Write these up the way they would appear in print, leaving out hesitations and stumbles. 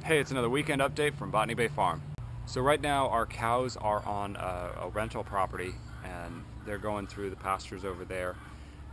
Hey, it's another weekend update from Botany Bay Farm. So right now our cows are on a rental property and they're going through the pastures over there,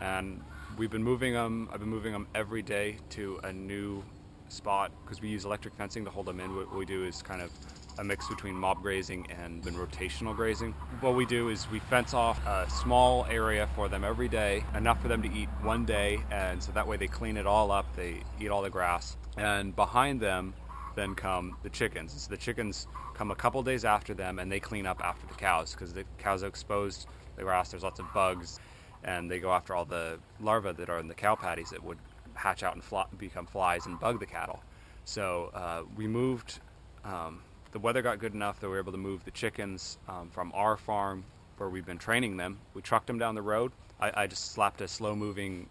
and we've been moving them. I've been moving them every day to a new spot because we use electric fencing to hold them in. What we do is kind of a mix between mob grazing and rotational grazing. What we do is we fence off a small area for them every day, enough for them to eat one day, and so that way they clean it all up, they eat all the grass, and behind them then come the chickens. So the chickens come a couple days after them, and they clean up after the cows because the cows are exposed to the grass. There's lots of bugs, and they go after all the larvae that are in the cow patties that would hatch out and become flies and bug the cattle. So we moved. The weather got good enough that we were able to move the chickens from our farm where we've been training them. We trucked them down the road. I just slapped a slow-moving,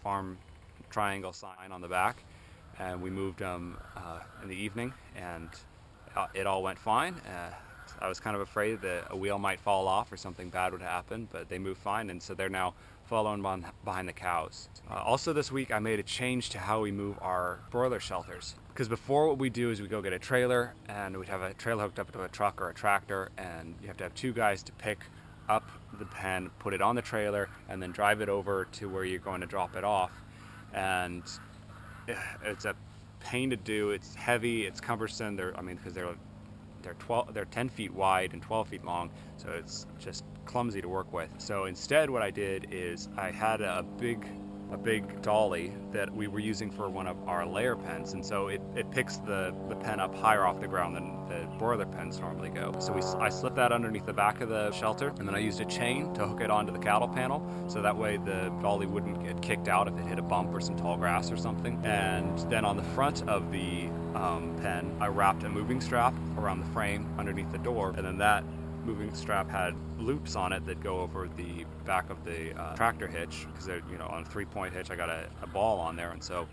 farm triangle sign on the back, and we moved them in the evening, and it all went fine. I was kind of afraid that a wheel might fall off or something bad would happen, but they moved fine, and so they're now following behind the cows. Also this week I made a change to how we move our broiler shelters, because before what we do is we go get a trailer, and we'd have a trailer hooked up to a truck or a tractor, and you have to have two guys to pick up the pen, put it on the trailer, and then drive it over to where you're going to drop it off. And it's a pain to do. It's heavy, it's cumbersome. Because they're 10 feet wide and 12 feet long, so it's just clumsy to work with. So instead what I did is I had a big dolly that we were using for one of our layer pens, and so it picks the pen up higher off the ground than the broiler pens normally go. So I slipped that underneath the back of the shelter, and then I used a chain to hook it onto the cattle panel, so that way the dolly wouldn't get kicked out if it hit a bump or some tall grass or something. And then on the front of the pen, I wrapped a moving strap around the frame underneath the door, and then that moving strap had loops on it that go over the back of the tractor hitch, because they're on a 3-point hitch. I got a ball on there, and so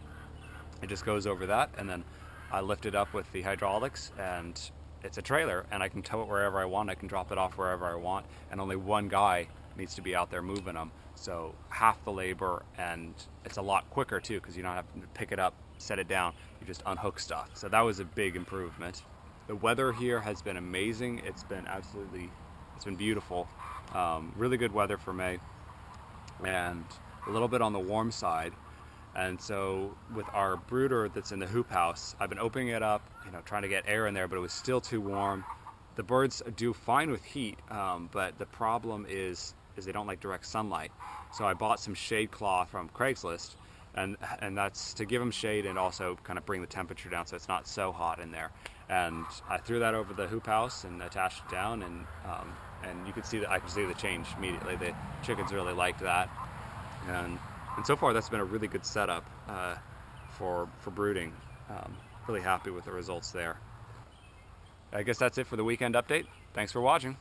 it just goes over that, and then I lift it up with the hydraulics, and it's a trailer, and I can tow it wherever I want. I can drop it off wherever I want, and only one guy needs to be out there moving them, so half the labor, and it's a lot quicker too, because you don't have to pick it up, set it down, you just unhook stuff. So that was a big improvement. The weather here has been amazing. It's been beautiful. Really good weather for May, and a little bit on the warm side. And so with our brooder that's in the hoop house, I've been opening it up, trying to get air in there, but it was still too warm. The birds do fine with heat, but the problem is they don't like direct sunlight. So I bought some shade cloth from Craigslist, and that's to give them shade and also kind of bring the temperature down so it's not so hot in there. And I threw that over the hoop house and attached it down, and you could see I could see the change immediately. The chickens really liked that, and so far that's been a really good setup for brooding. Really happy with the results there. I guess that's it for the weekend update. Thanks for watching.